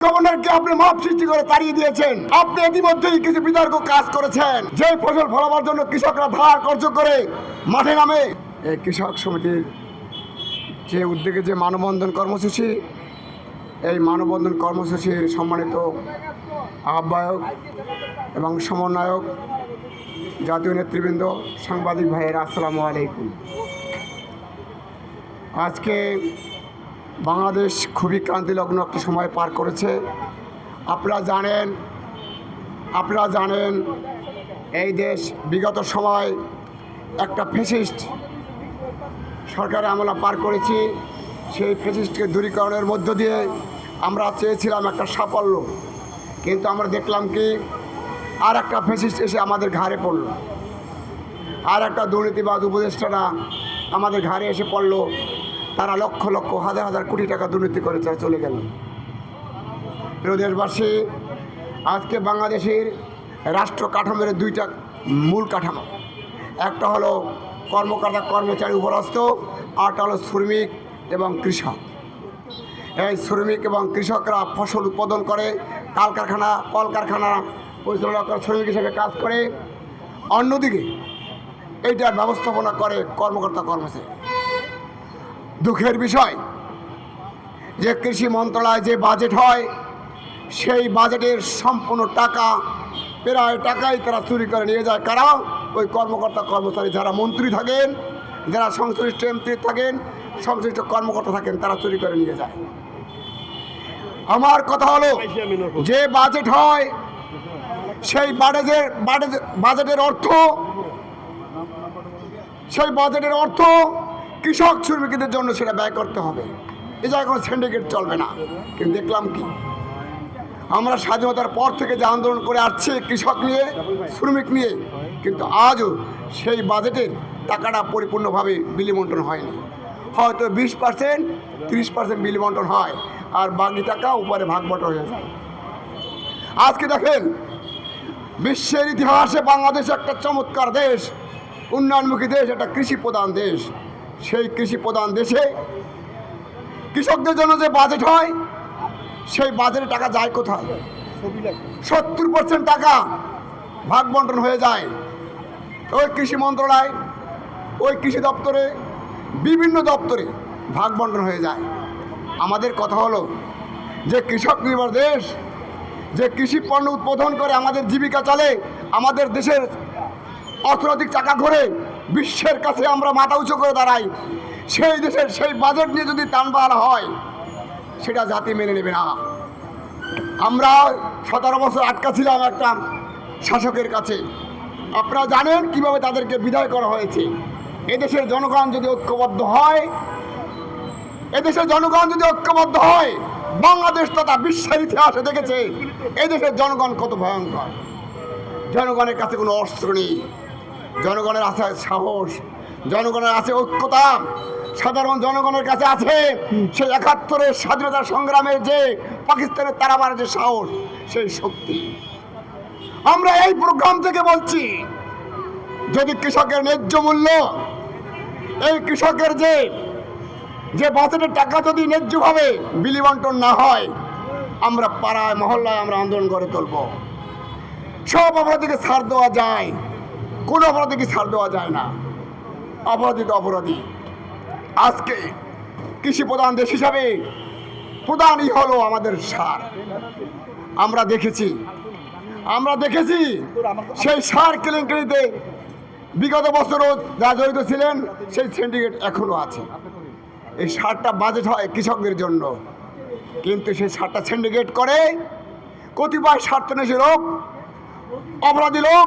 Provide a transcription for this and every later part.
গভর্নরকে আপনি মাপ সৃষ্টি করে তাড়িয়ে দিয়েছেন। আপনি ইতিমধ্যেই কিছু বিতর্ক কাজ করেছেন। যে ফসল ফলাবার জন্য কৃষকরা ধার কর্জ করে মাঠে নামে, এই কৃষক সমিতির যে উদ্যোগে যে মানববন্ধন কর্মসূচি, এই মানববন্ধন কর্মসূচির সম্মানিত আহ্বায়ক এবং সমন্বয়ক, জাতীয় নেতৃবৃন্দ, সাংবাদিক ভাইয়েরা, আসসালামু আলাইকুম। আজকে বাংলাদেশ খুবই ক্রান্তিলগ্ন একটি সময় পার করেছে। আপনারা জানেন এই দেশ বিগত সময় একটা ফ্যাসিস্ট সরকারের আমলা পার করেছি। সেই ফ্যাসিস্টকে দূরীকরণের মধ্য দিয়ে আমরা চেয়েছিলাম একটা সাফল্য, কিন্তু আমরা দেখলাম কি আর একটা ফ্যাসিস্ট এসে আমাদের ঘাড়ে পড়ল, আর একটা দুর্নীতিবাজ উপদেষ্টারা আমাদের ঘাড়ে এসে পড়ল। তারা লক্ষ লক্ষ হাজার হাজার কোটি টাকা দুর্নীতি করে চলে গেল। প্রিয় দেশবাসী, আজকে বাংলাদেশের রাষ্ট্র কাঠামোর দুইটা মূল কাঠামো, একটা হলো কর্মকর্তা কর্মচারী উপরস্থ, আরটা হলো শ্রমিক এবং কৃষক। এই শ্রমিক এবং কৃষকরা ফসল উৎপাদন করে, কলকারখানা পরিচালনা করে, শ্রমিক হিসেবে কাজ করে। অন্যদিকে এইটার ব্যবস্থাপনা করে কর্মকর্তা কর্মচারী। দুঃখের বিষয় যে কৃষি মন্ত্রণালয় যে বাজেট হয়, সেই বাজেটের সম্পূর্ণ টাকা, প্রায় টাকাই তারা চুরি করে নিয়ে যায়। কারা? ওই কর্মকর্তা কর্মচারী, যারা মন্ত্রী থাকেন, যারা সংশ্লিষ্ট এমপি থাকেন, সংশ্লিষ্ট কর্মকর্তা থাকেন, তারা চুরি করে নিয়ে যায়। আমার কথা হলো, যে বাজেট হয় সেই বাজেটের অর্থ কৃষক শ্রমিকদের জন্য সেটা ব্যয় করতে হবে। এ জায়গায় কোনো সিন্ডিকেট চলবে না। কিন্তু দেখলাম কি, আমরা স্বাধীনতার পর থেকে যে আন্দোলন করে আসছি কৃষক নিয়ে, শ্রমিক নিয়ে, কিন্তু আজও সেই বাজেটের টাকাটা পরিপূর্ণভাবে বিলিবন্টন হয়নি। হয়তো 20%, 30% বিলিবন্টন হয়, আর বাকি টাকা উপরে ভাগবট হয়ে যায়। আজকে দেখেন, বিশ্বের ইতিহাসে বাংলাদেশ একটা চমৎকার দেশ, উন্নয়নমুখী দেশ, একটা কৃষি প্রধান দেশ। সেই কৃষি প্রধান দেশে কৃষকদের জন্য যে বাজেট হয়, সেই বাজেটের টাকা যায় কোথায়? 70% টাকা ভাগ বন্টন হয়ে যায় ওই কৃষি মন্ত্রণালয়, ওই কৃষি দপ্তরে, বিভিন্ন দপ্তরে ভাগ বন্টন হয়ে যায়। আমাদের কথা হলো, যে কৃষক নির্ভর দেশ, যে কৃষি পণ্য উৎপাদন করে আমাদের জীবিকা চলে, আমাদের দেশের অর্থনৈতিক চাকা ঘোরে, বিশ্বের কাছে আমরা মাথা উঁচু করে দাঁড়াই, সেই দেশের সেই বাজেট নিয়ে যদি টানবাহানা হয়, সেটা জাতি মেনে নেবে না। আমরা 17 বছর আটকা ছিলাম একটা শাসকের কাছে। আপনারা জানেন কিভাবে তাদেরকে বিদায় করা হয়েছে। এদেশের জনগণ যদি ঐক্যবদ্ধ হয়, বাংলাদেশ তথা বিশ্বের ইতিহাসে দেখেছে এদেশের জনগণ কত ভয়ঙ্কর। জনগণের কাছে কোনো অস্ত্র নেই, জনগণের আছে সাহস, জনগণের আছে ঐক্যতা, সাধারণ জনগণের কাছে আছে সেই 71-এর স্বাধীনতা সংগ্রামের যে পাকিস্তানের তারাবার যে সাহস, সেই শক্তি। আমরা এই প্রোগ্রাম থেকে বলছি, যদি কৃষকের ন্যায্য মূল্য, এই কৃষকের যে বাজেটের টাকা যদি ন্যায্যভাবে বিলিবন্টন না হয়, আমরা পাড়ায় মহল্লায় আমরা আন্দোলন করে তুলব। সব অপরাধীকে ছাড় দেওয়া যায়, কোনো অপরাধীকে ছাড় দেওয়া যায় না। অপরাধী তো অপরাধী। আজকে কৃষি প্রধান দেশ হিসাবে প্রধানই হলো আমাদের সার। আমরা দেখেছি সেই সার কেলেঙ্কারিতে বিগত বছরও যা জড়িত ছিলেন, সেই সিন্ডিকেট এখনও আছে। এই সারটা বাজেট হয় কৃষকদের জন্য, কিন্তু সেই সারটা সিন্ডিকেট করে কতিপয় স্বার্থন্বেষী লোক, অপরাধী লোক,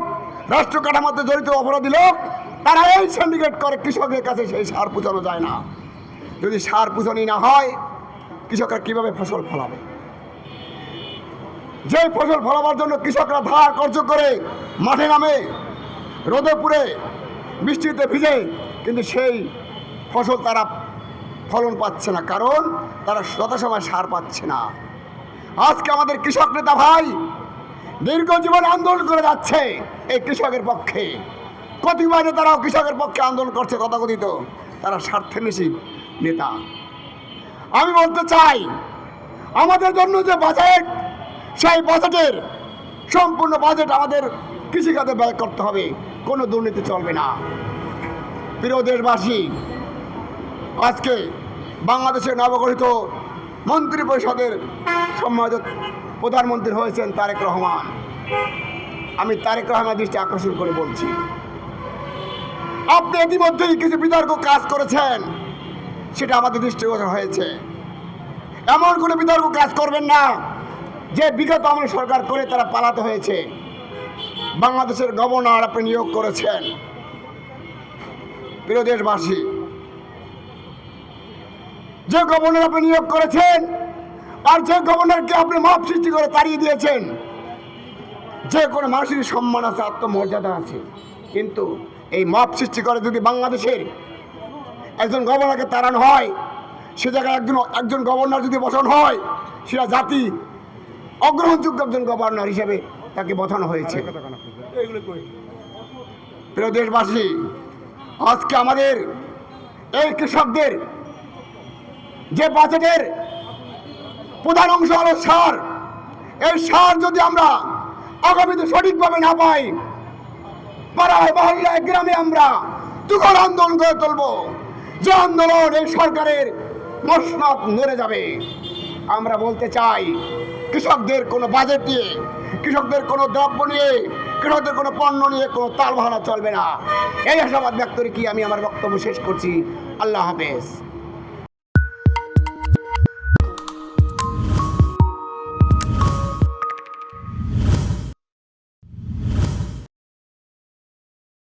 রাষ্ট্র কাঠামোতে জড়িত অপরাধী লোক, তারা এই সিন্ডিকেট করে কৃষকের কাছে সেই সার পৌঁছানো যায় না। যদি সার পৌঁছানি না হয়, কৃষকরা কীভাবে ফসল ফলাবে? যে ফসল ফলাবার জন্য কৃষকরা ধার কর্জ করে মাঠে নামে, রোদে পুড়ে, বৃষ্টিতে ভিজে, কিন্তু সেই ফসল তারা ফলন পাচ্ছে না, কারণ তারা যথাসময় সার পাচ্ছে না। আজকে আমাদের কৃষক নেতা ভাই দীর্ঘ জীবন আন্দোলন করে যাচ্ছে এই কৃষকের পক্ষে। কতিপয় নেতারাও কৃষকের পক্ষে আন্দোলন করছে, তথাকথিত তারা স্বার্থান্বেষী নেতা। আমি বলতে চাই, আমাদের জন্য যে বাজেট, সেই বাজেটের সম্পূর্ণ বাজেট আমাদের কৃষিখাতে ব্যয় করতে হবে, কোনো দুর্নীতি চলবে না। প্রিয় দেশবাসী, আজকে বাংলাদেশের নবগঠিত মন্ত্রী পরিষদের সম্মানিত প্রধানমন্ত্রী হয়েছেন তারেক রহমান। আমি তারেক রহমান দৃষ্টি আকর্ষণ করে বলছি, আপনি ইতিমধ্যেই কিছু বিতর্ক কাজ করেছেন, সেটা আমাদের দৃষ্টিগোচর হয়েছে। এমন কোনো বিতর্ক কাজ করবেন না যে বিগত আমল সরকার করে তারা পালাতে হয়েছে। বাংলাদেশের গভর্নর আপনি নিয়োগ করেছেন। প্রিয় দেশবাসী, যে গভর্নর আপনি নিয়োগ করেছেন আর যে গভর্নরকে আপনি মাপ সৃষ্টি করে তাড়িয়ে দিয়েছেন, যে কোনো মানুষের সম্মান আছে, আত্মমর্যাদা আছে, কিন্তু এই মাপ সৃষ্টি করে যদি বাংলাদেশের একজন গভর্নরকে তাড়ানো হয়, সে জায়গায় একজন গভর্নর যদি বসানো হয়, সেটা জাতি অগ্রহণযোগ্য একজন গভর্নর হিসেবে তাকে বসানো হয়েছে। প্রিয় দেশবাসী, আজকে আমাদের এই কৃষকদের যে বাজেটের প্রধান অংশ হলো সার, এই সার যদি আমরা আগামীতে সঠিকভাবে না পাই, পাড়ায় মহল্লায় গ্রামে আমরা তুখর আন্দোলন করে তুলব, যে আন্দোলন এই সরকারের মসনদ নড়ে যাবে। আমরা বলতে চাই, কৃষকদের কোনো বাজেট নিয়ে, কৃষকদের কোনো দ্রব্য নিয়ে, কৃষকদের কোনো পণ্য নিয়ে কোনো তাল বাহানা চলবে না। এই আশাবাদ ব্যক্ত রেখে আমি আমার বক্তব্য শেষ করছি। আল্লাহ হাফেজ।